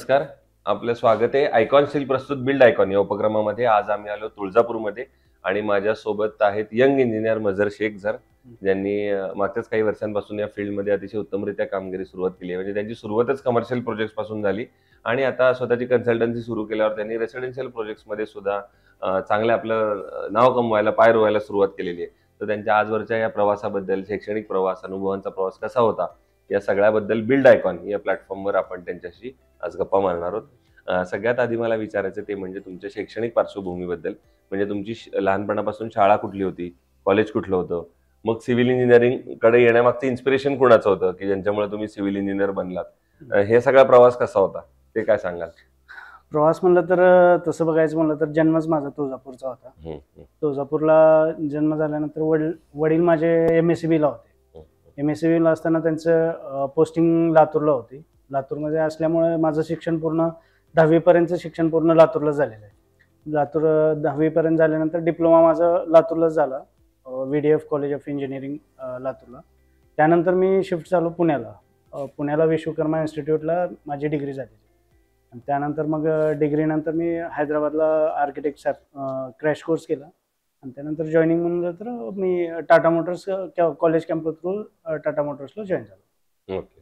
नमस्कार. आपलं स्वागत आहे आयकॉन स्टील प्रस्तुत बिल्ड आयकॉन या उपक्रमामध्ये. आज आम्ही आलो तुळजापूरमध्ये आणि माझ्यासोबत आहेत यंग इंजिनियर मझर शेख सर, ज्यांनी मागच्याच काही वर्षांपासून या फील्डमध्ये अतिशय उत्तमरित्या कामगिरी सुरुवात केली आहे. म्हणजे त्यांची सुरुवातच कमर्शियल प्रोजेक्ट्स पासून झाली आणि आता स्वतःची कन्सल्टन्सी सुरू केल्यावर त्यांनी रेसिडेन्शियल प्रोजेक्ट्समध्ये सुद्धा चांगलं आपलं नाव कमवायला, पाय रोवायला सुरुवात केलेली आहे. तर त्यांच्या आजवरच्या या प्रवासाबद्दल, शैक्षणिक प्रवास, अनुभवांचा प्रवास कसा होता, या सगळ्याबद्दल बिल्ड आयकॉन या प्लॅटफॉर्मवर आपण त्यांच्याशी आज गप्पा मारणार आहोत. सगळ्यात आधी मला विचारायचं ते म्हणजे तुमच्या शैक्षणिक पार्श्वभूमीबद्दल. म्हणजे तुमची लहानपणापासून शाळा कुठली होती, कॉलेज कुठलं होतं, मग सिव्हिल इंजिनिअरिंगकडे येण्यामागचं इन्स्पिरेशन कोणाचं होतं की ज्यांच्यामुळे तुम्ही सिव्हिल इंजिनियर बनलात? हे सगळा प्रवास कसा होता ते काय सांगाल? प्रवास म्हणलं तर तसं बघायचं म्हणलं तर जन्मच माझा तुळजापूरचा होता. तुळजापूरला जन्म झाल्यानंतर वडील माझे MSCB ला होते. MSCB ला असताना त्यांचं पोस्टिंग लातूरला होती. लातूरमध्ये असल्यामुळे माझं शिक्षण पूर्ण 10वी पर्यंतचं शिक्षण पूर्ण लातूरला झालेलं आहे. लातूर 10वी पर्यंत झाल्यानंतर डिप्लोमा माझं लातूरलाच झाला, VDF कॉलेज ऑफ इंजिनिअरिंग लातूरला. त्यानंतर मी शिफ्ट झालो पुण्याला. पुण्याला विश्वकर्मा इन्स्टिट्यूटला माझी डिग्री झाली आणि त्यानंतर मग डिग्रीनंतर मी हैदराबादला आर्किटेक्ट क्रॅश कोर्स केला आणि त्यानंतर जॉईनिंग म्हणलं तर मी Tata Motors college campus through Tata मोटर्सला जॉईन झालो. ओके.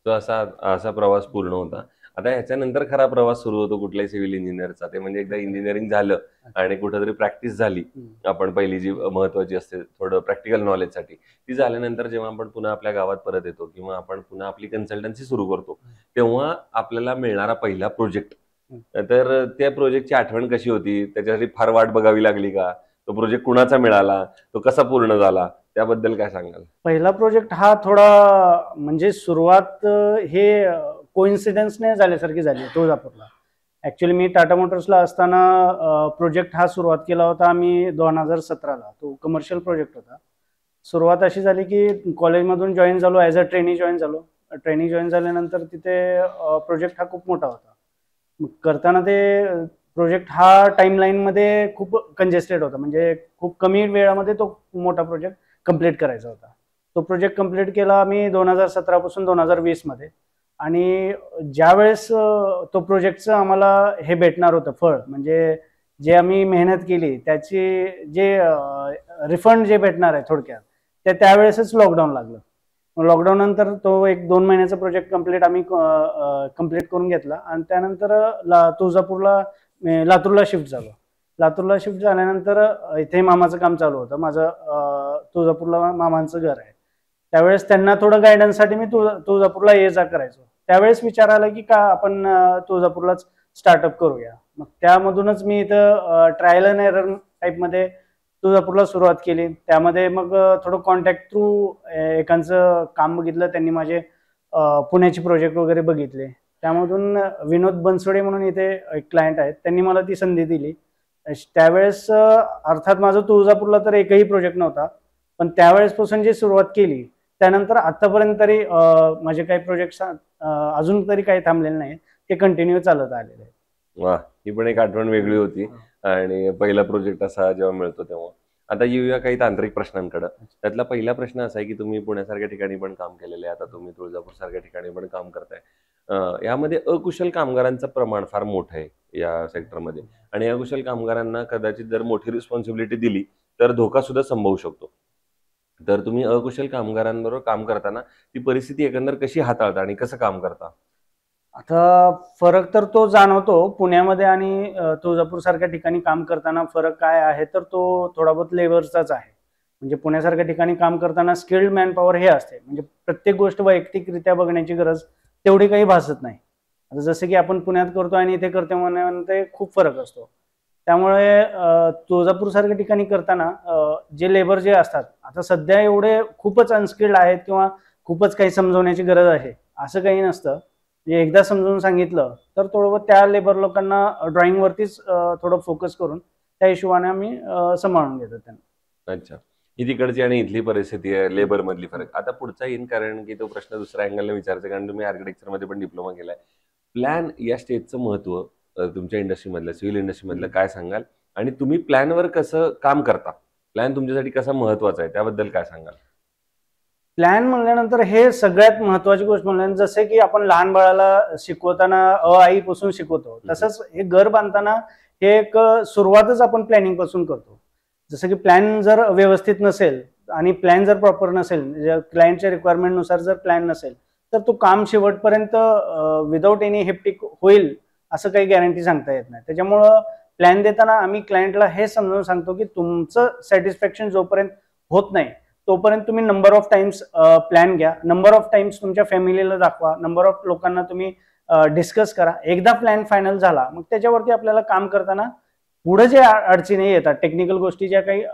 तो असा प्रवास पूर्ण होता. आता ह्याच्यानंतर खरा प्रवास सुरू होतो कुठल्याही सिव्हिल इंजिनियरचा. ते म्हणजे एकदा इंजिनिअरिंग झालं आणि कुठेतरी प्रॅक्टिस झाली, आपण पहिली जी महत्वाची असते थोडं प्रॅक्टिकल नॉलेजसाठी, ती झाल्यानंतर जेव्हा आपण पुन्हा आपल्या गावात परत येतो किंवा आपण पुन्हा आपली कन्सल्टन्सी सुरू करतो, तेव्हा आपल्याला मिळणारा पहिला प्रोजेक्ट, तर त्या प्रोजेक्टची आठवण कशी होती? त्याच्यासाठी फार वाट बघावी लागली का? तो प्रोजेक्ट कुणाचा मिळाला, तो कसा पूर्ण झाला, त्याबद्दल काय सांगाल? पहिला प्रोजेक्ट हा थोडा म्हणजे सुरुवात हे कोइन्सिडन्सने झाल्यासारखी झाली तुळजापूरला. ऍक्च्युली मी टाटा मोटर्सला असताना प्रोजेक्ट हा सुरुवात केला होता आम्ही 2017ला. तो कमर्शियल प्रोजेक्ट होता. सुरुवात अशी झाली की कॉलेजमधून जॉईन झालो, ॲज अ ट्रेनी जॉईन झालो. ट्रेनिंग जॉईन झाल्यानंतर तिथे प्रोजेक्ट हा खूप मोठा होता. मग करताना ते प्रोजेक्ट हा टाईमलाईनमध्ये खूप कंजेस्टेड होता. म्हणजे खूप कमी वेळामध्ये तो मोठा प्रोजेक्ट कंप्लीट करायचा होता. तो प्रोजेक्ट कंप्लीट केला आम्ही 2017 पासून 2020 मध्ये. आणि ज्यावेळेस तो प्रोजेक्टचं आम्हाला हे भेटणार होतं फळ, म्हणजे जे आम्ही मेहनत केली त्याची जे रिफंड जे भेटणार आहे थोडक्यात, ते त्यावेळेसच लॉकडाऊन लागलं. लॉकडाऊन नंतर तो 1-2 महिन्याचा प्रोजेक्ट कंप्लीट आम्ही कंप्लीट करून घेतला आणि त्यानंतर लातूरला शिफ्ट झालो. लातूरला शिफ्ट झाल्यानंतर इथे मामाचं काम चालू होतं. माझं तुळजापूरला मामांचं घर आहे. त्यावेळेस त्यांना थोडं गायडन्ससाठी मी तुळजापूरला ये जा करायचो. त्यावेळेस विचार आला की का आपण तुळजापूरलाच स्टार्टअप करूया. मग त्यामधूनच मी इथं ट्रायल अँड एरर टाईपमध्ये तुळजापूरला सुरुवात केली. त्यामध्ये मग थोडं कॉन्टॅक्ट थ्रू एकांचं काम बघितलं. त्यांनी माझे पुण्याचे प्रोजेक्ट वगैरे बघितले. त्यामधून विनोद बनसोडे म्हणून इथे एक क्लायंट आहेत, त्यांनी मला ती संधी दिली. त्यावेळेस अर्थात माझं तुळजापूरला तर एकही प्रोजेक्ट नव्हता, पण त्यावेळेसपासून जी सुरुवात केली त्यानंतर आतापर्यंत तरी माझे काही प्रोजेक्ट अजून तरी काही थांबलेले नाही, ते कंटिन्यू चालत आलेले आहेत. वा, ही पण एक आठवण वेगळी होती. आणि पहिला प्रोजेक्ट असा जेव्हा मिळतो तेव्हा. आता येऊया काही तांत्रिक प्रश्नांकडे. त्यातला पहिला प्रश्न असा आहे की तुम्ही पुण्यासारख्या ठिकाणी पण काम केलेलं आहे, आता तुम्ही तुळजापूर सारख्या ठिकाणी पण काम करताय. यामध्ये अकुशल कामगारांचं प्रमाण फार मोठं आहे या सेक्टरमध्ये आणि अकुशल कामगारांना कदाचित जर मोठी रिस्पॉन्सिबिलिटी दिली तर धोका सुद्धा संभवू शकतो. तर तुम्ही अकुशल कामगारांबरोबर काम करताना ती परिस्थिती एकंदर कशी हाताळता आणि कसं काम करता? आता फरक तर तो जाणवतो पुण्यामध्ये आणि तुळजापूर सारख्या ठिकाणी काम करताना. फरक काय आहे तर तो थोडा बहुत लेबरचाच आहे. म्हणजे पुण्यासारख्या ठिकाणी काम करताना स्किल्ड मॅनपॉवर हे असते, म्हणजे प्रत्येक गोष्ट वैयक्तिकरित्या बघण्याची गरज तेवढी काही भासत नाही. आता जसं की आपण पुण्यात करतो आणि इथे करतो म्हणून खूप फरक असतो. त्यामुळे तुळजापूर सारख्या ठिकाणी करताना जे लेबर जे असतात, आता सध्या एवढे खूपच अनस्किल्ड आहेत किंवा खूपच काही समजवण्याची गरज आहे असं काही नसतं. म्हणजे एकदा समजून सांगितलं तर थोडं त्या लेबर लोकांना ड्रॉइंगवरतीच थोडं फोकस करून त्या हिशोबाने आम्ही सांभाळून घेतो त्यांना. अच्छा, ही तिकडची आणि इथली परिस्थिती आहे, लेबर मधली फरक. आता पुढचा येईन, कारण की तो प्रश्न दुसऱ्या अँगलने विचारायचा, कारण तुम्ही आर्किटेक्चरमध्ये पण डिप्लोमा केलाय. प्लॅन या स्टेजचं महत्व तुमच्या इंडस्ट्रीमधलं, सिव्हिल इंडस्ट्रीमधलं काय सांगाल? आणि तुम्ही प्लॅनवर कसं काम करता? प्लॅन तुमच्यासाठी कसा महत्वाचा आहे त्याबद्दल काय सांगाल? प्लॅन म्हणल्यानंतर हे सगळ्यात महत्वाची गोष्ट म्हणल्यानंतर जसे की आपण लहान बाळाला शिकवताना आई पासून शिकवतो, तसंच हे घर बांधताना हे एक सुरुवातच आपण प्लॅनिंग पासून करतो. जसं की प्लॅन जर व्यवस्थित नसेल आणि प्लॅन जर प्रॉपर नसेल, क्लायंटच्या रिक्वायरमेंट नुसार जर प्लॅन नसेल, तर तो काम शेवटपर्यंत विदाऊट एनी हेप्टिक होईल असं काही गॅरंटी सांगता येत नाही. त्याच्यामुळं प्लॅन देताना आम्ही क्लायंटला हे समजावून सांगतो की तुमचं सॅटिस्फॅक्शन जोपर्यंत होत नाही तोपर्यंत तुम्ही नंबर ऑफ टाइम्स प्लॅन घ्या, नंबर ऑफ टाइम्स तुमच्या फॅमिलीला दाखवा, नंबर ऑफ लोकांना तुम्ही डिस्कस करा. एकदा प्लॅन फायनल झाला मग त्याच्यावरती आपल्याला काम करताना पुढे जे अडचणी येतात, टेक्निकल गोष्टी ज्या काही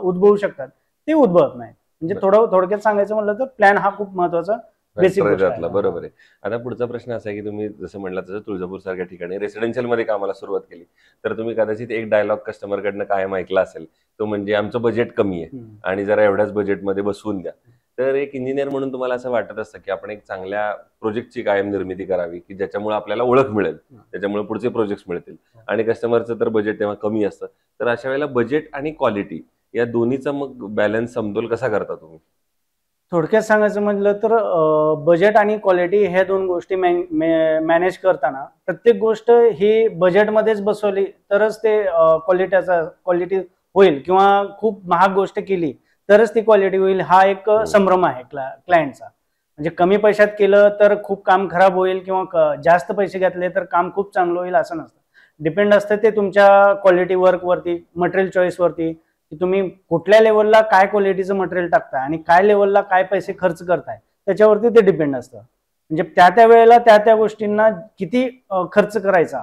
उद्भवू शकतात ते उद्भवत नाही. म्हणजे थोडक्यात सांगायचं म्हणलं तर प्लॅन हा खूप महत्वाचा बेसिक गोष्ट आहे. बरोबर आहे. आता पुढचा प्रश्न असा आहे की तुम्ही जसं म्हणला तसं तुळजापूर सारख्या ठिकाणी रेसिडेन्शियल मध्ये कामाला सुरुवात केली, तर तुम्ही कदाचित एक डायलॉग कस्टमर कडनं कायम ऐकला असेल, तो म्हणजे आमचं बजेट कमी आहे आणि जरा एवढ्याच बजेटमध्ये बसवून द्या. तर एक इंजिनियर म्हणून तुम्हाला असं वाटत असतं की आपण एक चांगल्या प्रोजेक्टची कायम निर्मिती करावी की ज्याच्यामुळे आपल्याला ओळख मिळेल, त्याच्यामुळे पुढचे प्रोजेक्ट्स मिळतील, आणि कस्टमरचं तर बजेट तेव्हा कमी असतं. तर अशा वेळेला बजेट आणि क्वालिटी या दोन्हीचा मग बॅलन्स समतोल कसा करता तुम्ही? थोडक्यात सांगायचं म्हटलं तर बजेट आणि क्वालिटी ह्या दोन गोष्टी मॅनेज करताना प्रत्येक गोष्ट ही बजेटमध्येच बसवली तरच ते क्वालिटी होईल, किंवा खूप महाग गोष्ट केली तरच ती क्वालिटी होईल, हा एक संभ्रम आहे क्लायंटचा. म्हणजे कमी पैशात केलं तर खूप काम खराब होईल, किंवा जास्त पैसे घेतले तर काम खूप चांगलं होईल असं नसतं. डिपेंड असतं ते तुमच्या क्वालिटी वर्कवरती, मटेरियल चॉईसवरती, की तुम्ही कुठल्या लेवलला काय क्वालिटीचं मटेरियल टाकताय आणि काय लेवलला काय पैसे खर्च करताय त्याच्यावरती ते डिपेंड असतं. म्हणजे त्या वेळेला त्या गोष्टींना किती खर्च करायचा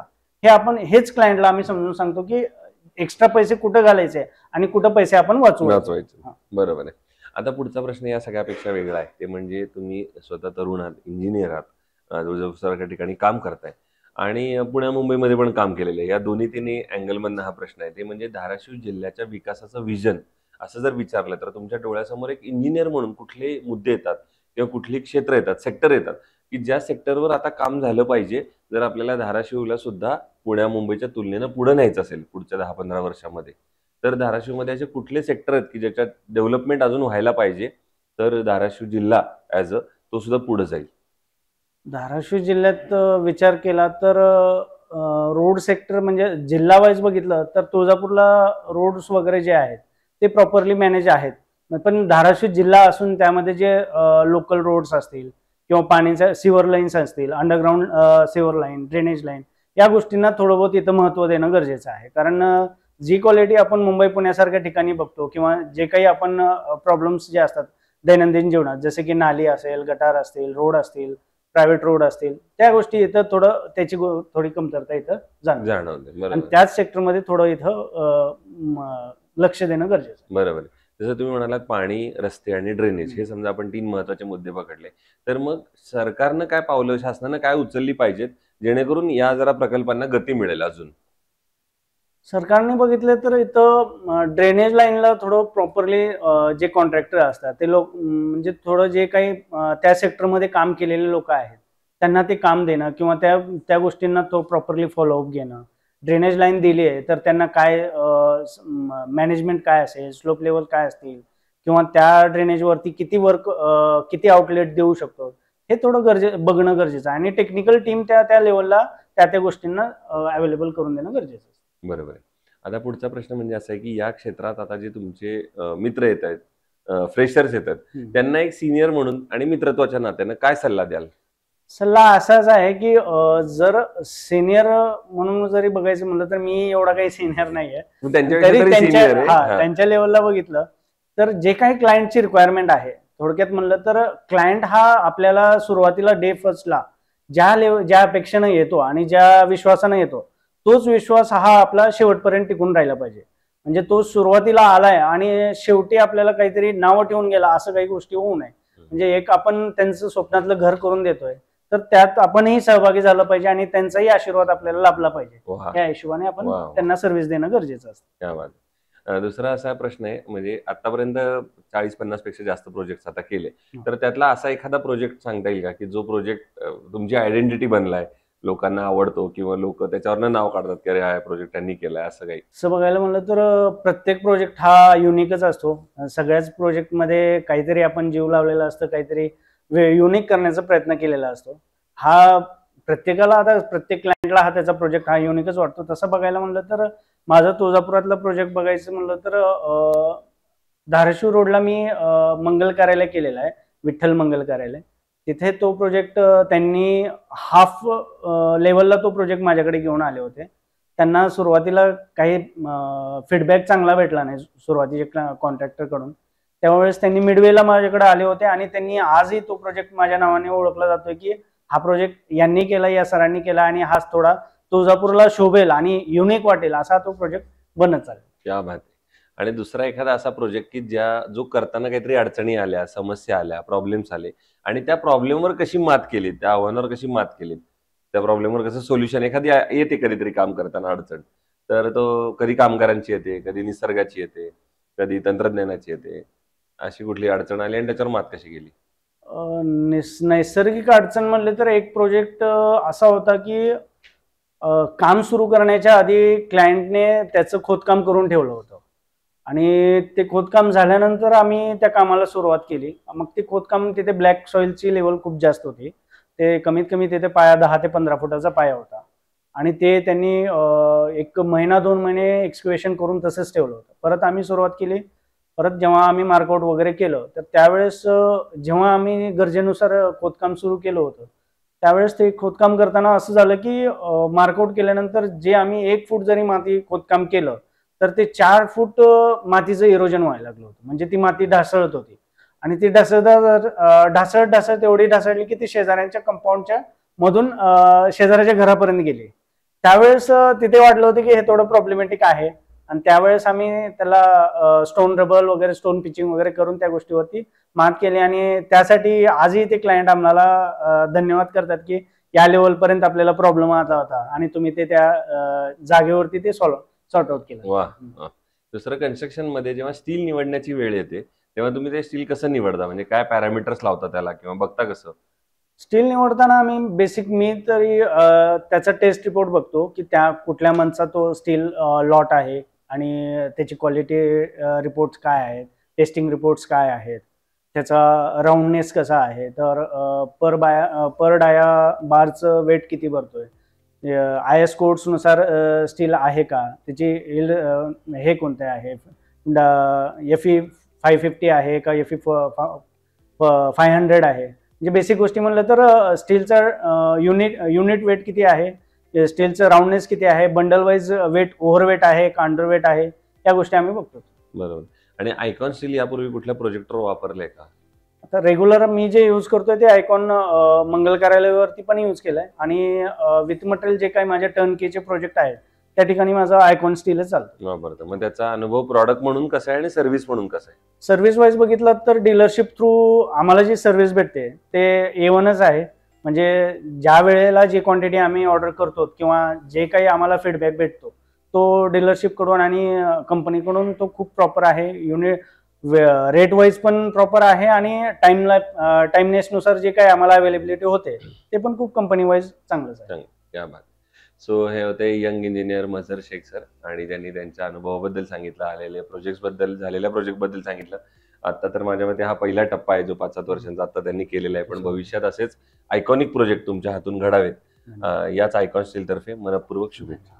हेच क्लायंटला आम्ही समजून सांगतो की एक्स्ट्रा पैसे कुठं घालायचे आणि कुठं पैसे आपण वाचवायचे. बरोबर आहे. आता पुढचा प्रश्न या सगळ्यापेक्षा वेगळा आहे, ते म्हणजे तुम्ही स्वतः तरुण आहात, इंजिनियर आहात, सारख्या ठिकाणी काम करताय आणि पुण्या मुंबईमध्ये पण काम केलेलं आहे. या दोन्ही तिन्ही अँगलमधनं हा प्रश्न आहे, ते म्हणजे धाराशिव जिल्ह्याच्या विकासाचं विजन असं जर विचारलं तर तुमच्या डोळ्यासमोर एक इंजिनियर म्हणून कुठले मुद्दे येतात किंवा कुठली क्षेत्र येतात, सेक्टर येतात की ज्या सेक्टरवर आता काम झालं पाहिजे जर आपल्याला धाराशिवला सुद्धा पुण्या मुंबईच्या तुलनेनं पुढे न्यायचं असेल पुढच्या 10-15 वर्षामध्ये, तर धाराशिवमध्ये असे कुठले सेक्टर आहेत की ज्याच्यात डेव्हलपमेंट अजून व्हायला पाहिजे तर धाराशिव जिल्हा ॲज तो सुद्धा पुढे जाईल? धाराशिव जिल्ह्यात विचार केला तर रोड सेक्टर म्हणजे जिल्हा वाईज बघितलं तर तुळजापूरला रोड्स वगैरे जे आहेत ते प्रॉपरली मॅनेज आहेत. पण धाराशिव जिल्हा असून त्यामध्ये जे लोकल रोड्स असतील किंवा पाण्याच्या सिव्हर लाईन्स असतील, अंडरग्राऊंड सिव्हर लाईन, ड्रेनेज लाईन, या गोष्टींना थोडं बहुत इथं महत्त्व देणं गरजेचं आहे. कारण जी क्वालिटी आपण मुंबई पुण्यासारख्या ठिकाणी बघतो किंवा जे काही आपण प्रॉब्लेम्स जे असतात दैनंदिन जीवनात, जसे की नाली असेल, गटार असतील, रोड असतील, प्रायव्हेट रोड असतील, त्या गोष्टी इथं त्याची थोडी कमतरता इथं जाणवते आणि त्याच सेक्टरमध्ये थोडं इथं लक्ष देणं गरजेचं. बरोबर. जसं तुम्ही म्हणालात पाणी, रस्ते आणि ड्रेनेज, हे समजा आपण 3 महत्वाचे मुद्दे पकडले, तर मग सरकारनं काय पावलं, शासनानं काय उचलली पाहिजेत जेणेकरून या जरा प्रकल्पांना गती मिळेल? अजून सरकारने बघितलं तर इथं ड्रेनेज लाईनला थोडं प्रॉपरली जे कॉन्ट्रॅक्टर असतात ते लोक, म्हणजे थोडं जे काही त्या सेक्टरमध्ये काम केलेले लोक आहेत त्यांना ते काम देणं किंवा त्या गोष्टींना तो प्रॉपरली फॉलोअप घेणं. ड्रेनेज लाईन दिली आहे तर त्यांना काय मॅनेजमेंट काय असेल, स्लोप लेवल काय असतील, किंवा त्या ड्रेनेजवरती किती आउटलेट देऊ शकतो हे थोडं बघणं गरजेचं आहे. आणि टेक्निकल टीम त्या लेवलला त्या गोष्टींना अवेलेबल करून देणं गरजेचं आहे. बरोबर आहे. आता पुढचा प्रश्न म्हणजे असा आहे की या क्षेत्रात आता जे तुमचे मित्र येत आहेत, फ्रेशर्स येतात, त्यांना एक सिनियर म्हणून आणि मित्रत्वाच्या नात्यानं काय सल्ला द्याल? सल्ला असाच आहे की जर सिनियर म्हणून जरी बघायचं म्हणलं तर मी एवढा काही सिनियर नाहीये, त्यांच्या लेवलला बघितलं तर जे काही क्लायंटची रिक्वायरमेंट आहे, थोडक्यात म्हणलं तर क्लायंट हा आपल्याला सुरुवातीला डे फर्स्टला ज्या अपेक्षेनं येतो आणि ज्या विश्वासानं येतो तोच विश्वास हा आपला शेवटपर्यंत टिकून राहिला पाहिजे. म्हणजे तो सुरुवातीला आलाय आणि शेवटी आपल्याला काहीतरी नावं ठेवून गेला असं काही गोष्टी होऊ नये. म्हणजे एक आपण त्यांचं स्वप्नातलं घर करून देतोय तर त्यात आपणही सहभागी झालं पाहिजे आणि त्यांचाही आशीर्वाद आपल्याला लाभला पाहिजे. या हिशोबाने आपण त्यांना सर्व्हिस देणं गरजेचं असतं. दुसरा असा प्रश्न आहे, म्हणजे आतापर्यंत 40-50 पेक्षा जास्त प्रोजेक्ट आता केले, तर त्यातला असा एखादा प्रोजेक्ट सांगता येईल का की जो प्रोजेक्ट तुमची आयडेंटिटी बनलाय, लोकांना आवडतो किंवा लोक त्याच्यावरनं नाव काढतात की अरे हा प्रोजेक्ट त्यांनी केलाय असं काही? असं बघायला म्हणलं तर प्रत्येक प्रोजेक्ट हा युनिकच असतो. सगळ्याच प्रोजेक्टमध्ये काहीतरी आपण जीव लावलेला असतं, काहीतरी युनिक करण्याचा प्रयत्न केलेला असतो. हा प्रत्येकाला, आता प्रत्येक क्लायंटला हा त्याचा प्रोजेक्ट हा युनिकच वाटतो. तसं बघायला म्हणलं तर माझा तुळजापुरातला प्रोजेक्ट बघायचं म्हणलं तर धाराशिव रोडला मी मंगल कार्यालय केलेलं आहे, विठ्ठल मंगल कार्यालय. तिथे तो प्रोजेक्ट त्यांनी हाफ लेवलला तो प्रोजेक्ट माझ्याकडे घेऊन आले होते. त्यांना सुरुवातीला काही फीडबॅक चांगला भेटला नाही सुरुवातीच्या कॉन्ट्रॅक्टरकडून. त्यावेळेस त्यांनी मिडवेला माझ्याकडे आले होते आणि त्यांनी आजही तो प्रोजेक्ट माझ्या नावाने ओळखला जातोय की हा प्रोजेक्ट यांनी केला, या सरांनी केला आणि हाच थोडा तुळजापूरला शोभेल आणि युनिक वाटेल असा तो प्रोजेक्ट बनत चालेल. क्या बात आहे. आणि दुसरा एखादा असा प्रोजेक्ट की जो करताना काहीतरी अडचणी आल्या, समस्या आल्या, प्रॉब्लेम्स आले आणि त्या प्रॉब्लेमवर कशी मात केली, त्या आव्हानावर कशी मात केली, त्या प्रॉब्लेमवर कसं सोल्युशन, एखादी येते कधीतरी काम करताना अडचण, तर तो कधी कामगारांची येते, कधी निसर्गाची येते, कधी तंत्रज्ञानाची येते, अशी कुठली अडचण आली आणि त्याच्यावर मात कशी केली? नैसर्गिक अडचण म्हणले तर एक प्रोजेक्ट असा होता की काम सुरू करण्याच्या आधी क्लायंटने त्याचं खोदकाम करून ठेवलं होतं आणि ते खोदकाम झाल्यानंतर आम्ही त्या कामाला सुरुवात केली. मग ते खोदकाम, तिथे ब्लॅक सॉइलची लेवल खूप जास्त होती. ते कमीत कमी तिथे पाया 10 ते 15 फुटाचा पाया होता आणि ते त्यांनी 1 महिना 2 महिने एक्सक्युएशन करून तसंच ठेवलं होतं. परत आम्ही सुरुवात केली. परत जेव्हा आम्ही मार्कआउट वगैरे केलं तर त्यावेळेस जेव्हा आम्ही गरजेनुसार खोदकाम सुरू केलं होतं त्यावेळेस ते खोदकाम करताना असं झालं की मार्कआउट केल्यानंतर जे आम्ही 1 फूट जरी माती खोदकाम केलं तर ते 4 फूट मातीचं इरोजन व्हायला लागलं होतं. म्हणजे ती माती ढासळत होती आणि ती ढासळत एवढी ढासळली की ती शेजाऱ्यांच्या कंपाऊंडच्या मधून शेजाऱ्याच्या घरापर्यंत गेली. त्यावेळेस तिथे वाटलं होतं की हे थोडं प्रॉब्लेमॅटिक आहे आणि त्यावेळेस आम्ही त्याला स्टोन रबल वगैरे, स्टोन पिचिंग वगैरे करून त्या गोष्टीवरती मात केली आणि त्यासाठी आजही ते क्लायंट आम्हाला धन्यवाद करतात की या लेवलपर्यंत आपल्याला प्रॉब्लेम आला होता आणि तुम्ही ते त्या जागेवरती ते सॉर्ट आउट केलं. वा. दुसरं, कन्स्ट्रक्शन मध्ये जेव्हा स्टील निवडण्याची वेळ येते तेव्हा तुम्ही ते स्टील कसं निवडता, म्हणजे काय पॅरामीटर्स लावता त्याला किंवा बघता कसं? स्टील निवडताना आम्ही मी तरी त्याचा टेस्ट रिपोर्ट बघतो की त्या कुठल्या मंथचा तो स्टील लॉट आहे आणि त्याची क्वालिटी रिपोर्ट्स काय आहेत, टेस्टिंग रिपोर्ट्स काय आहेत, त्याचा राऊंडनेस कसा आहे, तर पर डाया बारचं वेट किती भरतोय, IS कोड्सनुसार स्टील आहे का, त्याची हे कोणते आहे, FE 550 आहे का, FE 500 आहे. म्हणजे बेसिक गोष्टी म्हणलं तर स्टीलचं युनिट वेट किती आहे, स्टीलचं राऊंडनेस किती आहे, बंडल वाईज वेट, ओव्हरवेट आहे का अंडरवेट आहे, या गोष्टी आम्ही बघतो. बरोबर. आणि आयकॉन स्टील यापूर्वी कुठल्या प्रोजेक्टवर वापरलंय का? आता रेग्युलर मी जे यूज करतोय ते आयकॉन मंगल कार्यालयावरती पण यूज केलंय आणि विथ मटेरियल जे काही माझ्या टर्नकीचे प्रोजेक्ट आहेत त्या ठिकाणी माझा आयकॉन स्टीलच चालतं. वापरतं. मग त्याचा अनुभव प्रॉडक्ट म्हणून कसा आहे आणि सर्व्हिस म्हणून कसा आहे? सर्व्हिस वाईज बघितलं तर डीलरशिप थ्रू आम्हाला जी सर्व्हिस भेटते ते A1च आहे. म्हणजे ज्या वेळेला जी क्वांटिटी आम्ही ऑर्डर करतो किंवा जे काही आम्हाला फीडबॅक भेटतो तो डीलरशिप कडून आणि कंपनीकडून तो खूप प्रॉपर आहे. रेट वाईज पण प्रॉपर आहे आणि टाइमनेसनुसार जे काही आम्हाला अवेलेबिलिटी होते ते पण खूप कंपनी वाईज चांगलंच आहे. क्या बात. सो हे होते यंग इंजिनियर मजर शेख सर आणि त्यांनी त्यांच्या अनुभवाबद्दल सांगितलं, आलेल्या प्रोजेक्ट बद्दल सांगितलं. आता तर माझ्या मते हा पहिला टप्पा आहे जो 5-7 वर्षांचा आता त्यांनी केलेला आहे, पण भविष्यात असेच आयकॉनिक प्रोजेक्ट तुमच्या हातून घडावेत याच आयकॉन स्टील तर्फे मनपूर्वक शुभेच्छा.